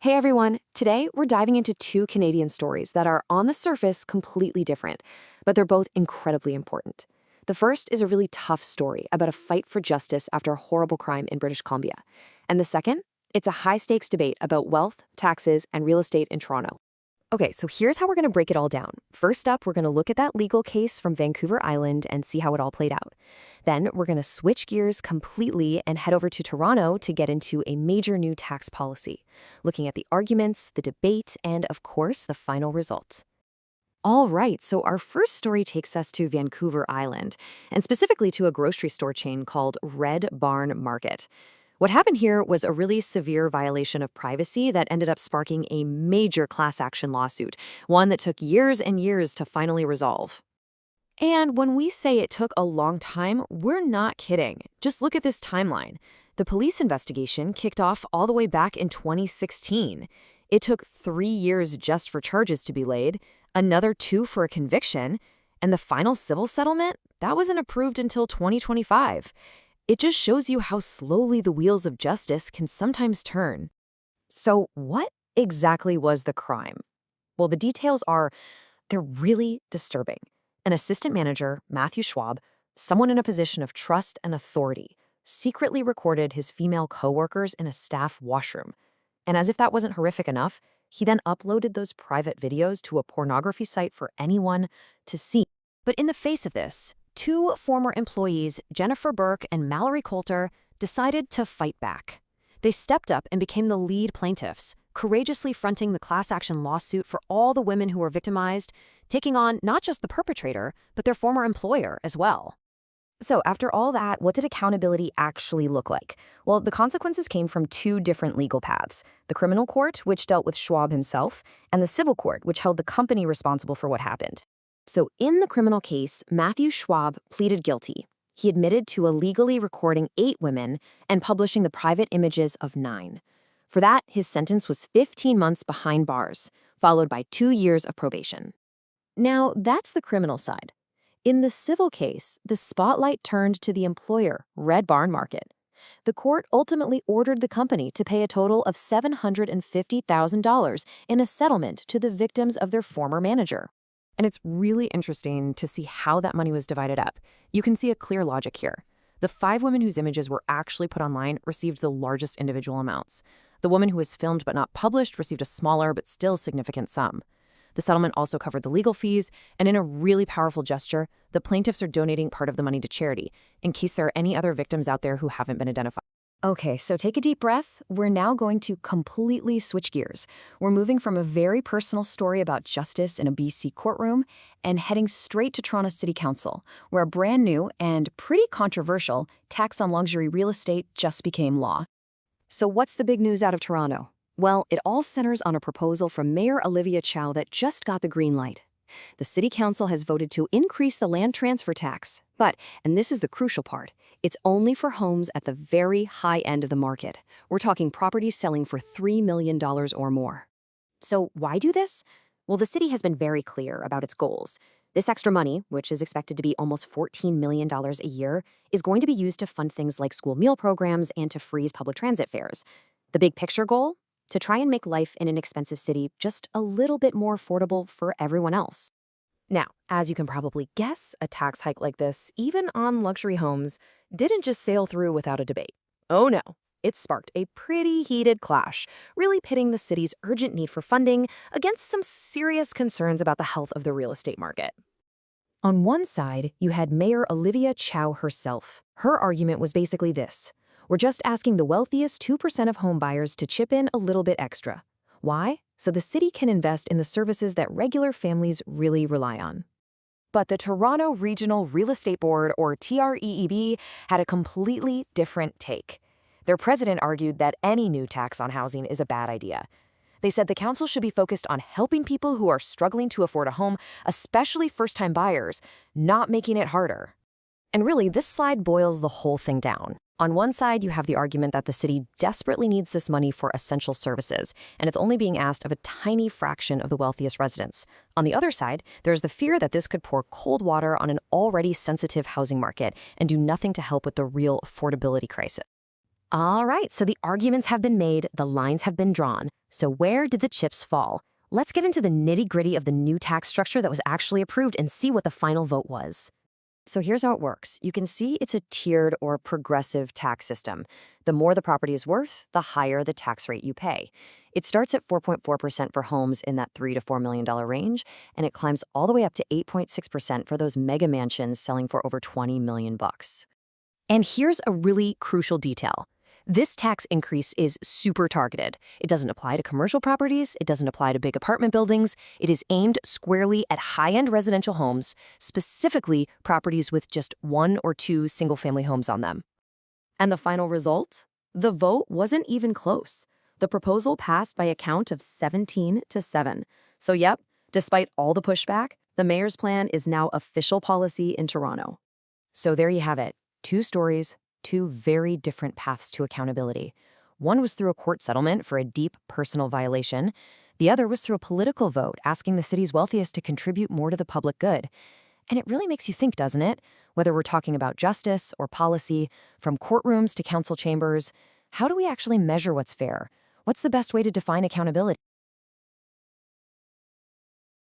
Hey everyone! Today we're diving into two Canadian stories that are, on the surface, completely different, but they're both incredibly important. The first is a really tough story about a fight for justice after a horrible crime in British Columbia. And the second? It's a high stakes debate about wealth, taxes, and real estate in Toronto. Okay, so here's how we're going to break it all down. First up, we're going to look at that legal case from Vancouver Island and see how it all played out. Then we're going to switch gears completely and head over to Toronto to get into a major new tax policy, looking at the arguments, the debate, and of course, the final result. All right, so our first story takes us to Vancouver Island, and specifically to a grocery store chain called Red Barn Market. What happened here was a really severe violation of privacy that ended up sparking a major class action lawsuit, one that took years and years to finally resolve. And when we say it took a long time, we're not kidding. Just look at this timeline. The police investigation kicked off all the way back in 2016. It took 3 years just for charges to be laid, another 2 for a conviction, and the final civil settlement, that wasn't approved until 2025. It just shows you how slowly the wheels of justice can sometimes turn. So what exactly was the crime? Well, the details they're really disturbing. An assistant manager, Matthew Schwab, someone in a position of trust and authority, secretly recorded his female coworkers in a staff washroom. And as if that wasn't horrific enough, he then uploaded those private videos to a pornography site for anyone to see. But in the face of this, 2 former employees, Jennifer Burke and Mallory Coulter, decided to fight back. They stepped up and became the lead plaintiffs, courageously fronting the class action lawsuit for all the women who were victimized, taking on not just the perpetrator, but their former employer as well. So after all that, what did accountability actually look like? Well, the consequences came from 2 different legal paths: the criminal court, which dealt with Schwab himself, and the civil court, which held the company responsible for what happened. So in the criminal case, Matthew Schwab pleaded guilty. He admitted to illegally recording 8 women and publishing the private images of 9. For that, his sentence was 15 months behind bars, followed by 2 years of probation. Now, that's the criminal side. In the civil case, the spotlight turned to the employer, Red Barn Market. The court ultimately ordered the company to pay a total of $750,000 in a settlement to the victims of their former manager. And it's really interesting to see how that money was divided up. You can see a clear logic here. The 5 women whose images were actually put online received the largest individual amounts. The woman who was filmed but not published received a smaller but still significant sum. The settlement also covered the legal fees, and in a really powerful gesture, the plaintiffs are donating part of the money to charity, in case there are any other victims out there who haven't been identified. Okay, so take a deep breath. We're now going to completely switch gears. We're moving from a very personal story about justice in a BC courtroom and heading straight to Toronto City Council, where a brand new and pretty controversial tax on luxury real estate just became law. So what's the big news out of Toronto? Well, it all centers on a proposal from Mayor Olivia Chow that just got the green light. The City Council has voted to increase the land transfer tax, but, and this is the crucial part, it's only for homes at the very high end of the market. We're talking properties selling for $3 million or more. So why do this? Well, the city has been very clear about its goals. This extra money, which is expected to be almost $14 million a year, is going to be used to fund things like school meal programs and to freeze public transit fares. The big picture goal? To try and make life in an expensive city just a little bit more affordable for everyone else. Now, as you can probably guess, a tax hike like this, even on luxury homes, didn't just sail through without a debate. Oh no, it sparked a pretty heated clash, really pitting the city's urgent need for funding against some serious concerns about the health of the real estate market. On one side, you had Mayor Olivia Chow herself. Her argument was basically this: we're just asking the wealthiest 2% of home buyers to chip in a little bit extra. Why? So the city can invest in the services that regular families really rely on. But the Toronto Regional Real Estate Board, or TREEB, had a completely different take. Their president argued that any new tax on housing is a bad idea. They said the council should be focused on helping people who are struggling to afford a home, especially first-time buyers, not making it harder. And really, this slide boils the whole thing down. On one side, you have the argument that the city desperately needs this money for essential services, and it's only being asked of a tiny fraction of the wealthiest residents. On the other side, there's the fear that this could pour cold water on an already sensitive housing market and do nothing to help with the real affordability crisis. All right, so the arguments have been made, the lines have been drawn. So where did the chips fall? Let's get into the nitty-gritty of the new tax structure that was actually approved and see what the final vote was. So here's how it works. You can see it's a tiered or progressive tax system. The more the property is worth, the higher the tax rate you pay. It starts at 4.4% for homes in that $3 to $4 million range, and it climbs all the way up to 8.6% for those mega mansions selling for over 20 million bucks. And here's a really crucial detail. This tax increase is super targeted. It doesn't apply to commercial properties, it doesn't apply to big apartment buildings. It is aimed squarely at high-end residential homes, specifically properties with just 1 or 2 single-family homes on them. And the final result? The vote wasn't even close. The proposal passed by a count of 17 to 7. So yep, despite all the pushback, the mayor's plan is now official policy in Toronto. So there you have it. 2 stories, 2 very different paths to accountability. One was through a court settlement for a deep personal violation. The other was through a political vote asking the city's wealthiest to contribute more to the public good. And it really makes you think, doesn't it? Whether we're talking about justice or policy, from courtrooms to council chambers, how do we actually measure what's fair? What's the best way to define accountability?